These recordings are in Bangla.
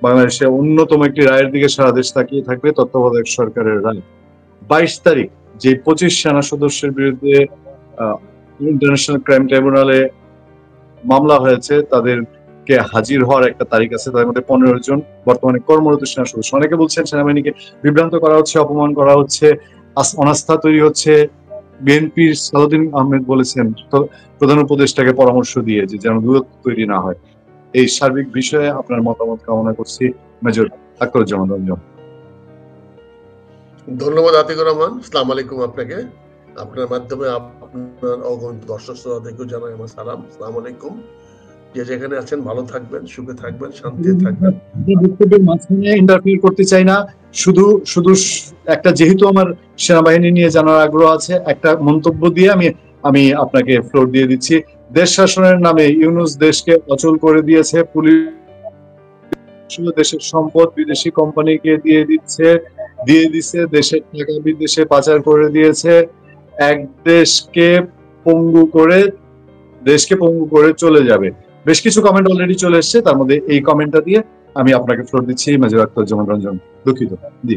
বাংলাদেশে অন্যতম একটি রায়ের দিকে সারা দেশ তাকিয়ে থাকবে, তত্ত্বাবধায়ক সরকারের রায়। 22 তারিখ যে 25 সেনা সদস্যের বিরুদ্ধে ইন্টারন্যাশনাল ক্রাইম ট্রাইব্যুনালে মামলা হয়েছে, তাদেরকে হাজির হওয়ার একটা তারিখ আছে। তাদের মধ্যে 15 জন বর্তমানে কর্মরত সেনা সদস্য। অনেকে বলছেন সেনাবাহিনীকে বিভ্রান্ত করা হচ্ছে, অপমান করা হচ্ছে, অনাস্থা তৈরি হচ্ছে। বিএনপির সালাউদ্দিন আহমেদ বলেছেন প্রধান উপদেষ্টাকে পরামর্শ দিয়ে যে যেন দূরত্ব তৈরি না হয়। এই সার্বিক বিষয়ে আপনার মতামত কামনা করছি মেজর আখতারুজ্জামান রঞ্জন। ধন্যবাদ আতিকুর রহমান। আসসালামু আলাইকুম আপনাকে। আপনার মাধ্যমে আপনার অগণিত দর্শক শ্রোতাদেরকেও জানাই আমার সালাম। আসসালামু আলাইকুম। যে যেখানে আছেন ভালো থাকবেন, সুখে থাকবেন, শান্তিতে থাকবেন। বক্তব্যের মাঝখানে ইন্টারফিয়ার করতে চাই না, শুধু শুধু একটা, যেহেতু আমার সেনাবাহিনী নিয়ে জানার আগ্রহ আছে, একটা মন্তব্য দিয়ে আমি আপনাকে ফ্লোর দিয়ে দিচ্ছি। দেশ শাসনের নামে ইউনূস দেশকে অচল করে দিয়েছে। পুলিশ দেশের সম্পদ বিদেশি কোম্পানিকে দিয়ে দিচ্ছে, দেশের টাকা বিদেশে পাচার করে দিয়েছে। এক দেশকে পঙ্গু করে চলে যাবে। বেশ কিছু কমেন্ট অলরেডি চলে এসেছে, তার মধ্যে এই কমেন্টটা দিয়ে আমি আপনাকে ফ্লোর দিচ্ছি মেজর আখতারুজ্জামান রঞ্জন। দুঃখিত। জি,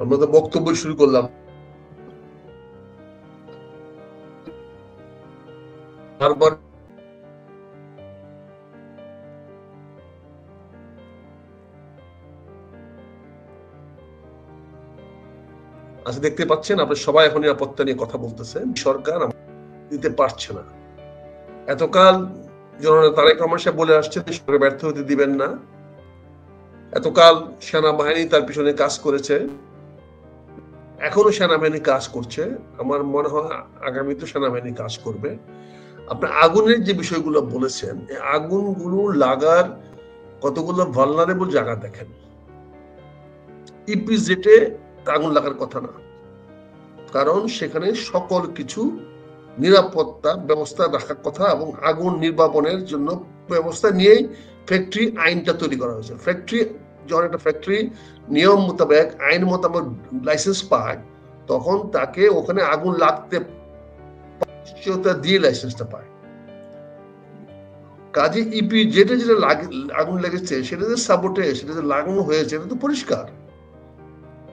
আমরা তো বক্তব্য শুরু করলাম। তারপর আচ্ছা, দেখতে পাচ্ছেন আপনার সবাই এখন নিরাপত্তা নিয়ে কথা বলতেছে। সরকার দিতে পারছে না। এতকাল জননেতা তারেক রহমান সাহেব বলে আসছে সরকার ব্যর্থ হতে দিবেন না। এতকাল সেনাবাহিনী তার পিছনে কাজ করেছে, এখনো সেনাবাহিনী কাজ করছে। আমার মনে হয় আগামীতে সেনাবাহিনী কাজ করবে। আপনার আগুনের যে বিষয়গুলো বলেছেন, এই আগুনগুলো লাগার কতগুলো ভালনারেবল জায়গা দেখেন। ইপিজেটে আগুন লাগার কথা না, কারণ সেখানে সকল কিছু নিরাপত্তা ব্যবস্থা রাখার কথা এবং আগুন নির্বাপনের জন্য ব্যবস্থা নিয়েই ফ্যাক্টরি আইনটা তৈরি করা হয়েছে। ফ্যাক্টরি যখন একটা ফ্যাক্টরি নিয়ম মোতাবেক আইন মোতাবেক লাইসেন্স পায়, তখন তাকে ওখানে আগুন লাগতে দিয়ে লাইসেন্সটা পায়। কাজে ইপি যেটা আগুন লেগেছে সেটা যে সাবোটেজ, সেটা যে লাগানো হয়েছে, এটা তো পরিষ্কার।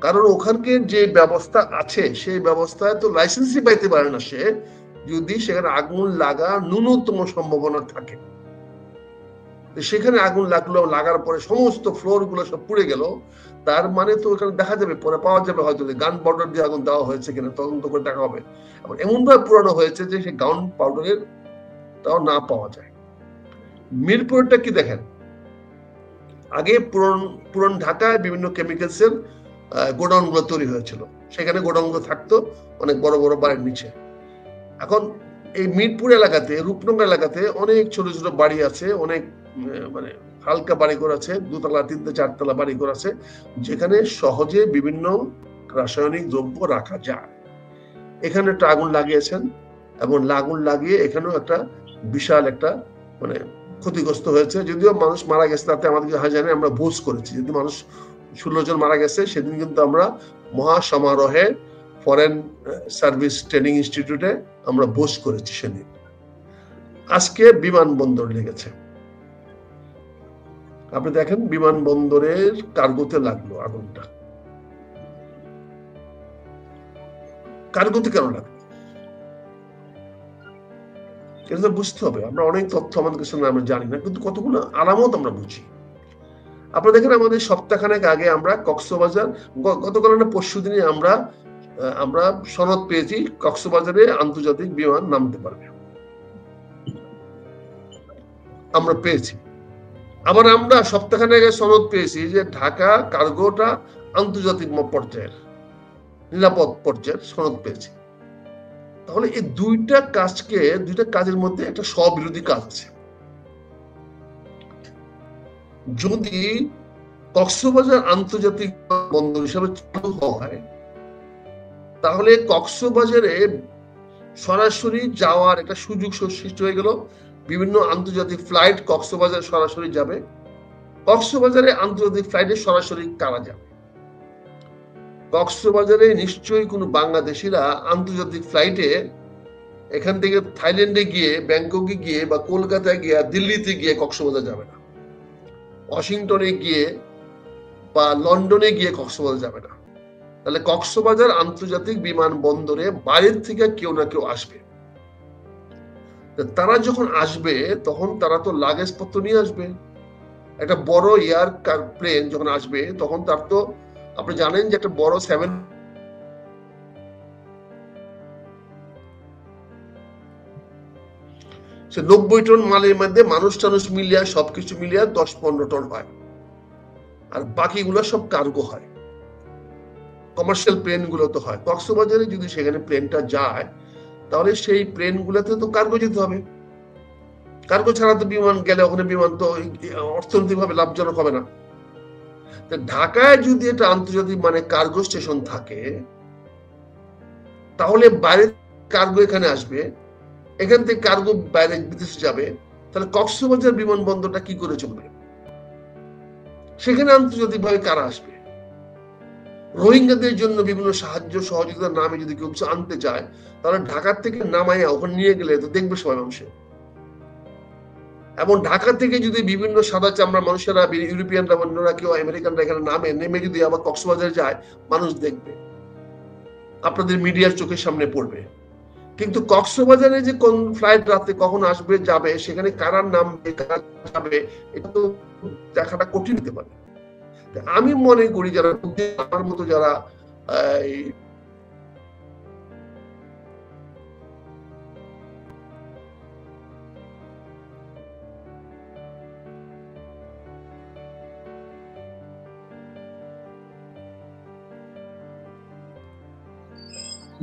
কারণ ওখানকার যে ব্যবস্থা আছে সেই ব্যবস্থায় তো লাইসেন্সই পাইতে পারে না সে, যদি সেখানে আগুন লাগা ন্যূনতম সম্ভাবনা থাকে। সেখানে আগুন লাগলো, লাগার পরে সমস্ত ফ্লোর গুলো সব পুড়ে গেল, তার মানে তো ওখানে দেখা যাবে, পরে পাওয়া যাবে হয়তো গান পাউডার দিয়ে আগুন দেওয়া হয়েছে কিনা তদন্ত করে দেখা হবে। এমন ভাবে পুরানো হয়েছে যে সেই গান পাউডারের তাও না পাওয়া যায়। মিরপুরটা কি দেখেন, আগে পুরন ঢাকায় বিভিন্ন কেমিক্যালসের গোডাউন গুলো তৈরি হয়েছিল, সেখানে গোডাউন গুলো থাকতো অনেক বড় বড় বাড়ির নিচে। এখন এই মিরপুর এলাকাতে, রূপনগর এলাকাতে অনেক ছোট ছোট বাড়ি আছে, অনেক মানে হালকা বাড়ি ঘর আছে, 2 তলা 3 তলা 4 তলা বাড়ি ঘর আছে, যেখানে সহজে বিভিন্ন রাসায়নিক দ্রব্য রাখা যায়। এখানে একটা আগুন লাগিয়েছেন এবং আগুন লাগিয়ে এখানেও একটা বিশাল একটা মানে ক্ষতিগ্রস্ত হয়েছে। যদিও মানুষ মারা গেছে, তাতে আমাদেরকে হাজারে আমরা ভোজ করেছি। যদি মানুষ 16 জন মারা গেছে, সেদিন কিন্তু আমরা মহা সমারোহে ফরেন সার্ভিস ট্রেনিং ইনস্টিটিউটে আমরা ভোজ করেছি সেদিন। আজকে বিমানবন্দর লেগেছে, আপনি দেখেন বিমানবন্দরের কার্গোতে লাগলো আগুনটা। কার্গোতে কেন লাগলো এটা বুঝতে হবে। আমরা অনেক তথ্য আমাদের কাছে আমরা জানি না, কিন্তু কতগুলো আলামত আমরা বুঝি। আপনারা দেখেন আমাদের সপ্তাহখানেক আগে আমরা কক্সবাজার, গতকাল না পরশু দিনে আমরা সনদ পেয়েছি কক্সবাজারে আন্তর্জাতিক বিমান নামতে পারবে, আমরা পেয়েছি। আবার আমরা সপ্তাহখানেক আগে সনদ পেয়েছি যে ঢাকা কার্গোটা আন্তর্জাতিক পর্যায়ের নিরাপদ পর্যায়ের সনদ পেয়েছি। তাহলে এই দুইটা কাজের মধ্যে একটা স্ববিরোধী কাজ আছে। যদি কক্সবাজার আন্তর্জাতিক বন্দর হিসাবে চালু হয়, তাহলে কক্সবাজারে সরাসরি যাওয়ার একটা সুযোগ সৃষ্টি হয়ে গেল। বিভিন্ন আন্তর্জাতিক ফ্লাইট কক্সবাজার সরাসরি যাবে। কক্সবাজারে আন্তর্জাতিক ফ্লাইটে সরাসরি কারা যাবে? কক্সবাজারে নিশ্চয়ই কোনো বাংলাদেশিরা আন্তর্জাতিক ফ্লাইটে এখান থেকে থাইল্যান্ডে গিয়ে, ব্যাংককে গিয়ে বা কলকাতায় গিয়ে, দিল্লিতে গিয়ে কক্সবাজার যাবে না। ওয়াশিংটনে গিয়ে বা লন্ডনে গিয়ে কক্সবাজার যাবে না। তাহলে কক্সবাজার আন্তর্জাতিক বিমানবন্দরে বাইরের থেকে কেউ না কেউ আসবে। তারা যখন আসবে তখন তারা তো লাগেজ পত্র নিয়ে আসবে। একটা বড় এয়ার প্লেন যখন আসবে তখন তার তো, আপনি জানেন যে একটা বড় 90 টন মালের মধ্যে মানুষ টানুষ মিলিয়া সবকিছু মিলিয়া 10-15 টন হয়, আর বাকিগুলো সব কার্গো হয়। কমার্শিয়াল প্লেন গুলো তো হয়। কক্সবাজারে যদি সেখানে প্লেনটা যায় তাহলে সেই প্লেন গুলোতে তো কার্গো যেতে হবে। কার্গো ছাড়া তো বিমান গেলে ওখানে বিমান তো অর্থনৈতিক ভাবে লাভজনক হবে না। ঢাকায় যদি এটা আন্তর্জাতিক মানে কার্গো স্টেশন থাকে তাহলে বাইরে কার্গো এখানে আসবে, এখান থেকে কার্গো বাইরে বিদেশে যাবে, তাহলে কক্সবাজার বিমানবন্দরটা কি করে চলবে? সেখানে আন্তর্জাতিকভাবে কারা আসবে? রোহিঙ্গাদের জন্য বিভিন্ন সাহায্য সহযোগিতার নামে যদি কেউ কিছু আনতে চায় তাহলে ঢাকার থেকে নামাইয়া ওখানে নিয়ে গেলে তো দেখবে সবাই মানুষে। এবং ঢাকা থেকে যদি বিভিন্ন সাদা চামড়া মানুষেরা, ইউরোপিয়ানরা, অন্যরা, কেউ আমেরিকানরা এখানে নেমে যদি আবার কক্সবাজারে যায়, মানুষ দেখবে, আপনাদের মিডিয়ার চোখের সামনে পড়বে। কিন্তু কক্সবাজারে যে কোন ফ্লাইট রাতে কখন আসবে যাবে, সেখানে কারা নামবে কারা যাবে, এটা তো দেখাটা কঠিন হতে পারে। আমি মনে করি যারা আমার মতো যারা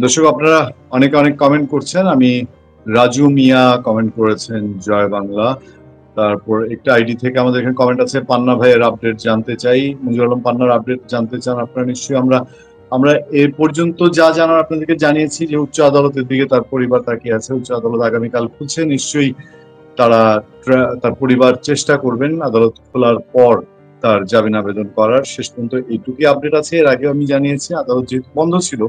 দর্শক আপনারা অনেক অনেক কমেন্ট করছেন। আমি রাজু মিয়া কমেন্ট করেছেন জয় বাংলা। তারপর একটা আইডি থেকে আমাদের এখানে কমেন্ট আছে, পান্না ভাইয়ের আপডেট জানতে চাই। মঞ্জুর আলম পান্নার আপডেট জানতে চান আপনারা নিশ্চয়ই। আমরা এ পর্যন্ত যা জানার আপনাদেরকে জানিয়েছি যে উচ্চ আদালতের দিকে তার পরিবার তাকিয়ে আছে। উচ্চ আদালত আগামীকাল খুলছে, নিশ্চয়ই তার পরিবার চেষ্টা করবেন আদালত খোলার পর তার জামিন আবেদন করার। শেষ পর্যন্ত এইটুকুই আপডেট আছে। এর আগে আমি জানিয়েছি আদালত যেহেতু বন্ধ ছিল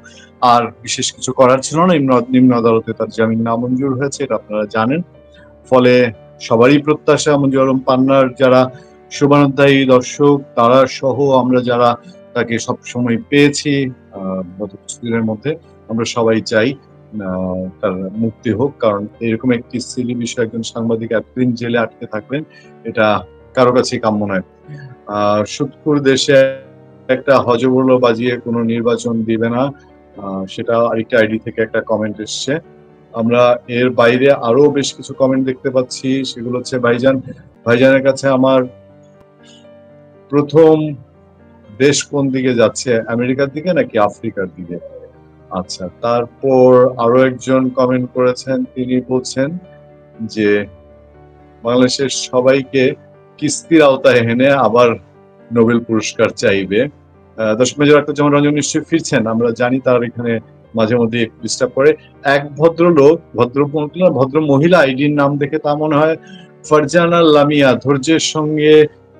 আর বিশেষ কিছু করার ছিল না, নিম্ন আদালতে তার জামিন নামঞ্জুর হয়েছে, এটা আপনারা জানেন। ফলে সবারই প্রত্যাশা মঞ্জুর আলম পান্নার যারা শুভানুধ্যায়ী দর্শক তারা সহ আমরা যারা তাকে সবসময় পেয়েছি গত কিছুদিনের মধ্যে, আমরা সবাই চাই তার মুক্তি হোক। কারণ এরকম একটি সিলি বিষয়, একজন সাংবাদিক এতদিন জেলে আটকে থাকবেন, এটা কারো কাছে কাম্য নয়। সুৎখুর দেশে একটা হজবরল বাজিয়ে কোনো নির্বাচন দিবে না, সেটা আরেকটা আইডি থেকে একটা কমেন্ট এসছে। আমরা এর বাইরে আরো বেশ কিছু কমেন্ট দেখতে পাচ্ছি, সেগুলো হচ্ছে ভাইজানের কাছে আমার প্রথম দেশ কোন দিকে যাচ্ছে, আমেরিকার দিকে নাকি আফ্রিকার দিকে? আচ্ছা, তারপর আরো একজন কমেন্ট করেছেন, তিনি বলছেন যে বাংলাদেশের সবাইকে কিস্তির আওতায় এনে আবার নোবেল পুরস্কার চাইবে। দর্শক মেজর আখতারুজ্জামান রঞ্জন নিশ্চয়ই ফিরছেন, আমরা জানি তার এখানে মাঝে মধ্যে ডিস্টার্ব করে। এক ভদ্রলোক, ভদ্র মহিলা আইডির নাম দেখে তা মনে হয় ফারজানা লামিয়া, ধৈর্যের সঙ্গে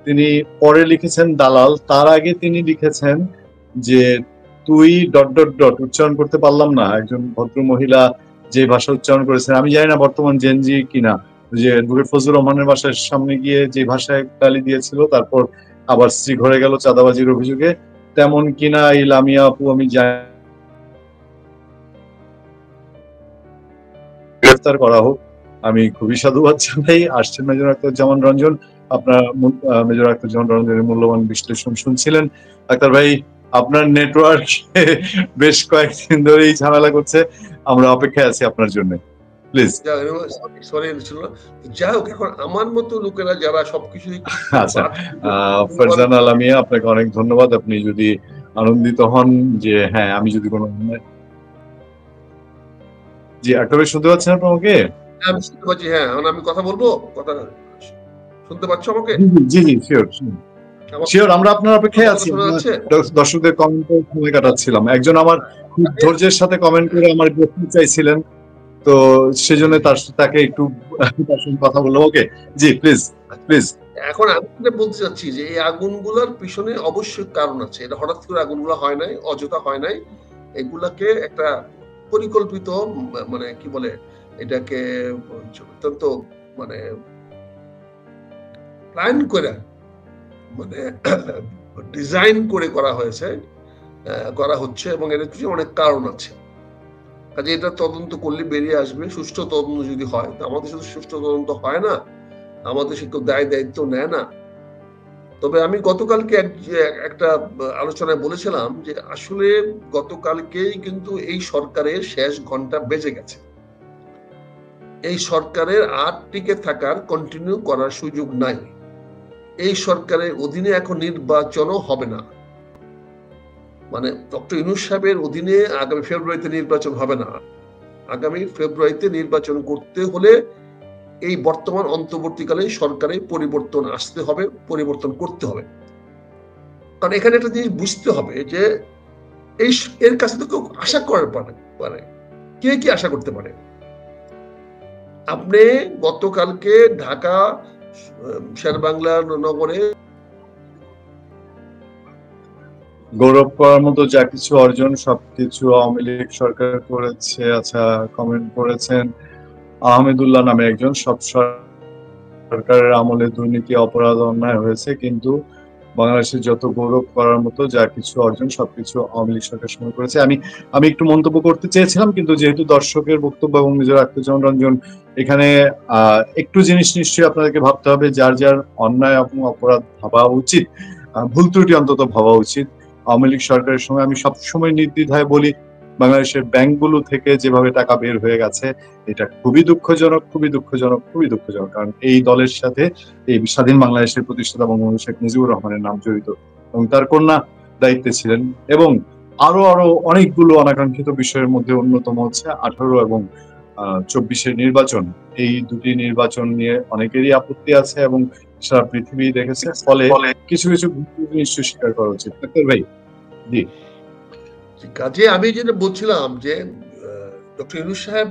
তিনি পরে লিখেছেন দালাল, তার আগে তিনি লিখেছেন যে তুই ... উচ্চারণ করতে পারলাম না। একজন ভদ্র মহিলা যে ভাষা উচ্চারণ করেছেন, আমি জানি না বর্তমান জেনজি কিনা, যে অ্যাডভোকেট ফজলুর রহমানের বাসার সামনে গিয়ে যে ভাষায় গালি দিয়েছিল, তারপর আবার স্ত্রী ঘরে গেল চাঁদাবাজির অভিযোগে, তেমন কিনা এই লামিয়া আপু আমি জানি। গ্রেফতার করা হোক, আমি খুবই সাধুবাদ জানাই। আসছেন মেজর আখতারুজ্জামান রঞ্জন, আপনার মেজর আখতারুজ্জামান রঞ্জনের মূল্যবান বিশ্লেষণ শুনছিলেন। আখতার ভাই, আপনার নেটওয়ার্ক বেশ কয়েকদিন ধরেই ঝামেলা করছে, আমরা অপেক্ষায় আছি আপনার জন্য, প্লিজ। যাই হোক, এখন আমার মতো লোকেরা যারা সবকিছু আচ্ছা, ফারজানা লামিয়া, আপনাকে অনেক ধন্যবাদ। আপনি যদি আনন্দিত হন যে হ্যাঁ আমি যদি কোনো, জি আখতার ভাই শুনতে পাচ্ছেন আপনি আমাকে? আমি শুনতে পাচ্ছি, হ্যাঁ। এখন আমি কথা বলবো, কথা শুনতে পাচ্ছ আমাকে? জি জি, শিওর, আমরা আপনার অপেক্ষায় আছি। দর্শকদের কমেন্টে সময় কাটাচ্ছিলাম। একজন আমার খুব ধৈর্যের সাথে কমেন্ট করে আমার দেখতে চাইছিলেন, তো সেজন্য তাকে একটু তার সঙ্গে কথা বললাম। ওকে, জি প্লিজ প্লিজ। এখন আমি বলতে চাচ্ছি যে এই আগুনগুলোর পিছনে অবশ্যই কারণ আছে। এটা হঠাৎ করে আগুনগুলো হয় নাই, অযথা হয় নাই। এগুলাকে একটা পরিকল্পিত, মানে কি বলে এটাকে, অত্যন্ত মানে প্ল্যান করে মানে ডিজাইন করে করা হয়েছে, করা হচ্ছে, এবং এর পিছনে অনেক কারণ আছে। কাজে এটা তদন্ত করলে বেরিয়ে আসবে, সুষ্ঠু তদন্ত যদি হয়। আমাদের শুধু সুষ্ঠু তদন্ত হয় না, আমাদের সে কেউ দায়িত্ব নেয় না। তবে আমি গতকালকে একটা আলোচনায় বলেছিলাম যে আসলে গতকালকেই কিন্তু এই সরকারের শেষ ঘন্টা বেজে গেছে। এই সরকারের আর টিকে থাকার, কন্টিনিউ করার সুযোগ নাই। এই সরকারের অধীনে এখন নির্বাচনও হবে না। মানে ডক্টর ইউনূস সাহেবের অধীনে আগামী ফেব্রুয়ারিতে নির্বাচন হবে না। আগামী ফেব্রুয়ারিতে নির্বাচন করতে হলে এই বর্তমান অন্তর্বর্তীকালীন সরকারে পরিবর্তন আসতে হবে, পরিবর্তন করতে হবে। কারণ এখানে একটা জিনিস বুঝতে হবে যে এর কাছে তো কেউ আশা করার পারে, কে কি আশা করতে পারে? আপনি গতকালকে ঢাকা শেরেবাংলা নগরে গৌরব করার মতো যা কিছু অর্জন সবকিছু আওয়ামী লীগ সরকার করেছে। আচ্ছা, কমেন্ট করেছেন আহমেদুল্লাহ নামে একজন, সব সরকারের আমলে দুর্নীতি, অপরাধ, অন্যায় হয়েছে, কিন্তু বাংলাদেশের যত গৌরব করার মতো যা কিছু অর্জন সবকিছু আওয়ামী লীগ সরকার সময় করেছে। আমি একটু মন্তব্য করতে চেয়েছিলাম, কিন্তু যেহেতু দর্শকের বক্তব্য এবং নিজের আত্মীয়জন রঞ্জন এখানে একটু জিনিস নিশ্চয়ই আপনাদেরকে ভাবতে হবে, যার যার অন্যায় এবং অপরাধ ভাবা উচিত, ভুল ত্রুটি অন্তত ভাবা উচিত। আওয়ামী লীগ সরকারের সময় আমি সবসময় নির্দ্বিধায় বলি, বাংলাদেশের ব্যাংকগুলো থেকে যেভাবে টাকা বের হয়ে গেছে এটা খুবই দুঃখজনক, খুবই দুঃখজনক, খুবই দুঃখজনক। কারণ এই দলের সাথে এই স্বাধীন বাংলাদেশের প্রতিষ্ঠাতা বঙ্গবন্ধু শেখ মুজিবুর রহমানের নাম জড়িত, এবং তার কন্যা দায়িত্বে ছিলেন। এবং আরো আরো অনেকগুলো অনাকাঙ্ক্ষিত বিষয়ের মধ্যে অন্যতম হচ্ছে 18 এবং 24-এর নির্বাচন। এই দুটি নির্বাচন নিয়ে অনেকেরই আপত্তি আছে এবং সারা পৃথিবী দেখেছে। ফলে কিছু কিছু নিশ্চয়ই স্বীকার করা উচিত। ডাক্তার ভাই, জি। কাজে আমি যেটা বলছিলাম যে ডক্টর ইউনূস সাহেব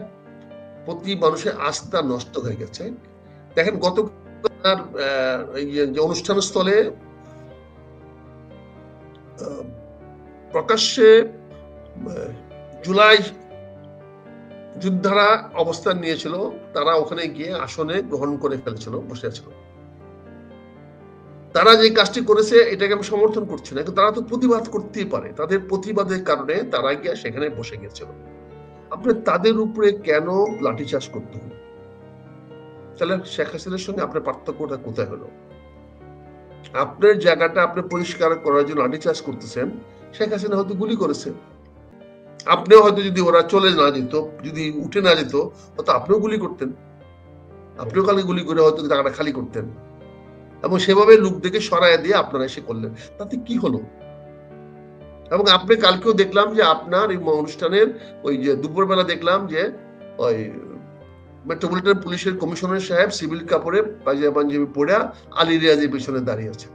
প্রতি মানুষের আস্থা নষ্ট হয়ে গেছে। দেখেন গত যে অনুষ্ঠান স্থলে প্রকাশ্যে জুলাই যোদ্ধারা অবস্থান নিয়েছিল, তারা ওখানে গিয়ে আসনে গ্রহণ করে ফেলেছিল, বসে ছিল। তারা যে কাজটি করেছে এটাকে আমি সমর্থন করছি না, কিন্তু তারা তো প্রতিবাদ করতেই পারে। তাদের প্রতিবাদের কারণে তারা গিয়ে সেখানে বসে গেছিল। আপনি তাদের উপরে কেন লাঠিচার্জ করতে হলো? তাহলে শেখ হাসিনার সঙ্গে আপনার পার্থক্যটা কোথায় হলো? আপনার জায়গাটা আপনি পরিষ্কার করার জন্য লাঠিচার্জ করতেছেন, শেখ হাসিনা হয়তো গুলি করেছে। আপনিও হয়তো, যদি ওরা চলে না যেত, যদি উঠে না যেত, হয়তো আপনিও গুলি করতেন। আপনিও খালি গুলি করে হয়তো জায়গাটা খালি করতেন, এবং সেভাবে লোকদেরকে সরাই দিয়ে আপনারা এসে করলেন। তাতে কি হলো? এবং আপনি কালকেও দেখলাম যে আপনার এই অনুষ্ঠানের ওই যে দুপুরবেলা দেখলাম যে ওই মেট্রোপলিটন পুলিশের কমিশনার সাহেব সিভিল কাপড়ে পাঞ্জাবি পরে আলী রিয়াজের পেছনে দাঁড়িয়ে আছে।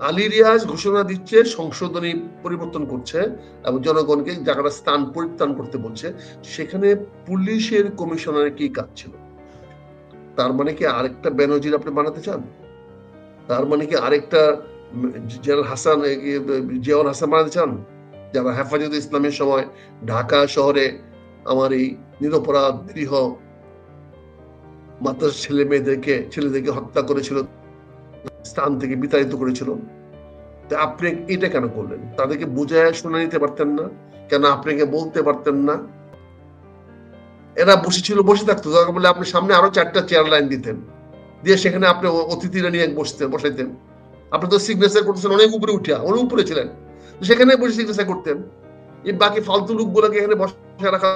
আলী রিয়াজ ঘোষণা দিচ্ছে, সংশোধনী পরিবর্তন করছে এবং জনগণকে জায়গাটা স্থান পরিত্রাণ করতে বলছে। সেখানে পুলিশের কমিশনারের কি কাজ ছিল? তার মানে কি আরেকটা বেনজির আপনি বানাতে চান? তার মানে কি আরেকটা জেনারেল হাসান, জিয়াউল হাসান বানাতে চান? যারা হেফাজতে ইসলামের সময় ঢাকা শহরে আমার এই নিরপরাধ নিরীহ মাদ্রাসা ছেলেদেরকে হত্যা করেছিল, স্থান থেকে বিতাড়িত করেছিল। আপনি এটা কেন করলেন? তাদেরকে বুঝায় শুনে নিতে পারতেন না? কেন আপনাকে বলতে পারতেন না? এরা বসে থাকতো, দরকার বলে আপনি সামনে আরো 4টা চেয়ার লাইন দিতেন, দিয়ে সেখানে আপনি অতিথিরা নিয়ে বসাইতেন। আপনি তো সিগনেচার করতেছেন অনেক উপরে উঠিয়া, অনেক উপরে ছিলেন, সেখানে বসে সিগনেচার করতেন। এই বাকি ফালতু লোকগুলোকে এখানে বসে রাখা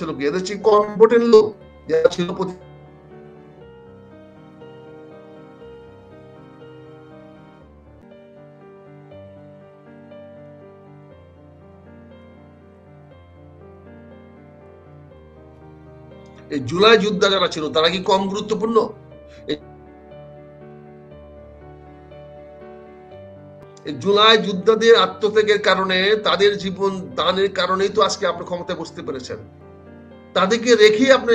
ছিল কি? এদের চেয়ে কম্পিটেন্ট লোক যারা ছিল এই জুলাই যোদ্ধা যারা ছিল, তারা কি কম গুরুত্বপূর্ণ? জুলাই যোদ্ধাদের আত্মত্যাগের কারণে, তাদের জীবন দানের কারণেই তো আজকে আপনি ক্ষমতায় বসতে পেরেছেন। তাদেরকে রেখে আপনি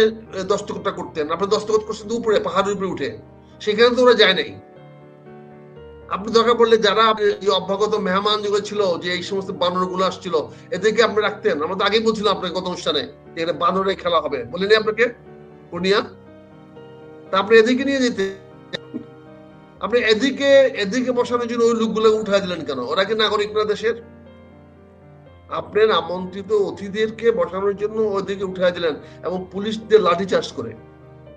দস্তখতটা করতেন। আপনি দস্তখত করছেন উপরে, পাহাড়ের উপরে উঠে, সেখানে তো ওরা যায় নাই। আপনি দরকার পড়লে যারা অভ্যাগত মেহমান যুগে ছিল, যে এই সমস্ত বানর গুলো আসছিল, এদেরকে আপনি রাখতেন। আমরা তো আগেই বলছিলাম আপনাকে গত অনুষ্ঠানে, এখানে বানরের খেলা হবে, বলিনি আপনাকে পূর্ণিয়া? তা আপনি এদেরকে নিয়ে যেতেন। আপনি এদিকে এদিকে বসানোর জন্য ওই লোকগুলো উঠাই দিলেন কেন? ওরা কি নাগরিক না দেশের? আপনার আমন্ত্রিত অতিথিদেরকে বসানোর জন্য ওইদিকে উঠাই দিলেন এবং পুলিশদের লাঠিচার্জ করে।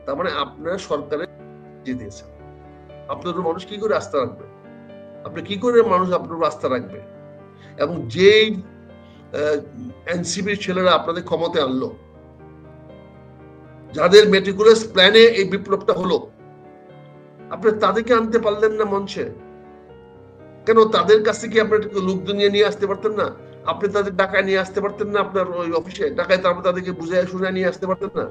তার মানে আপনার সরকারের দিয়েছেন। আপনার মানুষ কি করে আস্থা রাখবে? আপনি কি করে মানুষ আপনার আস্থা রাখবে? এবং যেই এনসিপির ছেলেরা আপনাদের ক্ষমতায় আনলো, যাদের মেটিকুলাস প্ল্যানে এই বিপ্লবটা হলো, আপনি তাদেরকে আনতে পারলেন না মঞ্চে কেন? তাদের কাছে কি আপনার লোকজন নিয়ে আসতে পারতেন না? আপনি তাদের ঢাকায় নিয়ে আসতে পারতেন না? আপনার ওই অফিসে ঢাকায় তারপর তাদেরকে বুঝায় শুনে নিয়ে আসতে পারতেন না?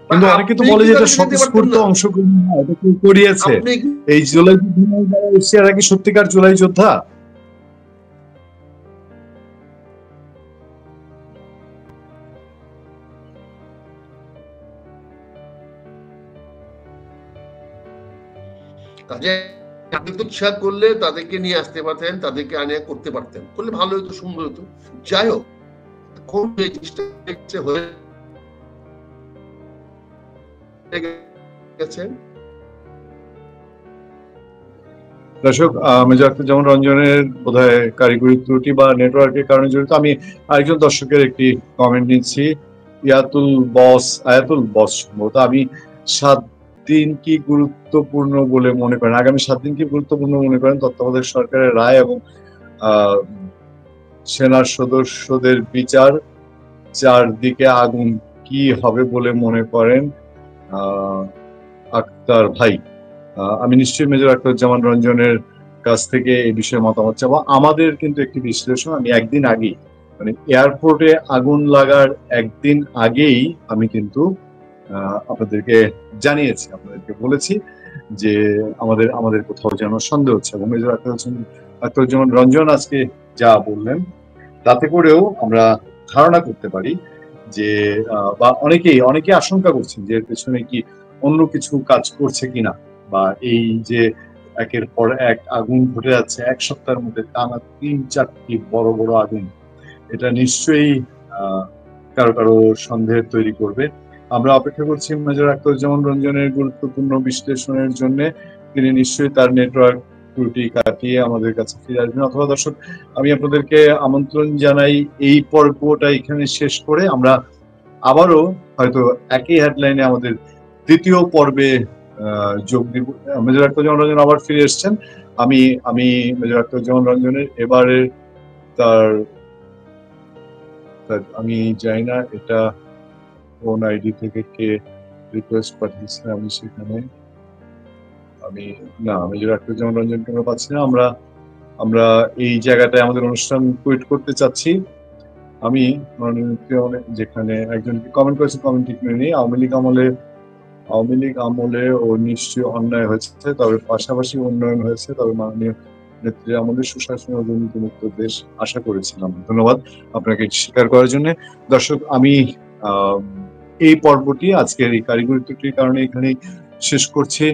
কিন্তু অনেকে তো বলে যে এটা স্বতঃস্ফূর্ত অংশগ্রহণ, এটা কেউ করিয়েছে। এই জুলাই যোদ্ধা এরা কি সত্যিকার জুলাই যোদ্ধা? আপনি তো ইচ্ছা করলে তাদেরকে নিয়ে আসতে পারতেন, তাদেরকে আনিয়ে করতে পারতেন, করলে ভালো হতো, সুন্দর হতো। যাই হোক, এখন এই জিনিসটা হয়ে গেছে। দর্শক, মেজর আখতারুজ্জামান রঞ্জনের বোধহয় কারিগরি ত্রুটি বা নেটওয়ার্কের কারণে জড়িত। আমি আরেকজন দর্শকের একটি কমেন্ট নিচ্ছি। আয়াতুল বস সম্ভবত, আমি 7 দিন কি গুরুত্বপূর্ণ বলে মনে করেন, আগামী 7 দিন কি গুরুত্বপূর্ণ মনে করেন তত্ত্বাবধায়ক সরকারের রায় এবং সেনার সদস্যদের বিচার, চারদিকে আগুন কি হবে বলে মনে করেন আক্তার ভাই? আমি নিশ্চয়ই মেজর আখতারুজ্জামান রঞ্জনের কাছ থেকে এই বিষয়ে মতামত চাবো। আমাদের কিন্তু একটি বিশ্লেষণ, আমি একদিন আগেই, মানে এয়ারপোর্টে আগুন লাগার একদিন আগেই আমি কিন্তু আপনাদেরকে জানিয়েছি, আপনাদেরকে বলেছি যে আমাদের কোথাও যেন সন্দেহ হচ্ছে। এবং মেজর আখতারুজ্জামান রঞ্জন আজকে যা বললেন তাতে করেও আমরা ধারণা করতে পারি যে, বা অনেকে আশঙ্কা করছেন যে এর পেছনে কি অন্য কিছু কাজ করছে কিনা, বা এই যে একের পর এক আগুন ঘটে যাচ্ছে এক সপ্তাহের মধ্যে টানা 3-4টি বড় বড় আগুন, এটা নিশ্চয়ই কারো কারো সন্দেহের তৈরি করবে। আমরা অপেক্ষা করছি মেজর আখতারুজ্জামান রঞ্জনের গুরুত্বপূর্ণ বিশ্লেষণের জন্য। তিনি নিশ্চয়ই তার নেটওয়ার্ক ত্রুটি কাটিয়ে আমাদের কাছে ফিরে আসবেন। অথবা দর্শক, আমি আপনাদেরকে আমন্ত্রণ জানাই এই পর্বটা এখানে শেষ করে আমরা আবারও হয়তো একই হেডলাইনে আমাদের দ্বিতীয় পর্বে যোগ দিব। মেজর আখতারুজ্জামান রঞ্জন আবার ফিরে এসেছেন। আমি মেজর আখতারুজ্জামান রঞ্জনের এবারে তার আমি জানি না এটা কোন আইডি থেকে কে রিকোয়েস্ট পাঠিয়েছে, আমি সেখানে মেজর আখতারুজ্জামান রঞ্জনকে আমরা পাচ্ছি না। আমরা এই জায়গাটায় আমাদের অনুষ্ঠান কুইট করতে চাচ্ছি। আমি যেখানে একজনকে কমেন্ট করেছে, কমেন্ট ঠিক নেই। আওয়ামী লীগ আমলে ও নিশ্চয়ই অন্যায় হয়েছে, তবে পাশাপাশি উন্নয়ন হয়েছে, তবে মাননীয় নেত্রীর আমলে সুশাসন ও দুর্নীতিমুক্ত দেশ আশা করেছিলাম। ধন্যবাদ আপনাকে স্বীকার করার জন্য। দর্শক, আমি এই পর্বটি আজকের এই কারিগরি ত্রুটির কারণে এখানে শেষ করছি।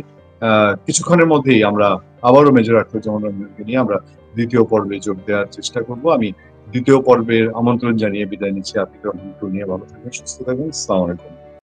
কিছুক্ষণের মধ্যেই আমরা আবারও মেজর আখতারুজ্জামান রঞ্জনকে নিয়ে আমরা দ্বিতীয় পর্বে যোগ দেওয়ার চেষ্টা করব। আমি দ্বিতীয় পর্বের আমন্ত্রণ জানিয়ে বিদায় নিচ্ছি। আপনি নিয়ে ভালো থাকবেন, সুস্থ থাকবেন। আসসালামু আলাইকুম।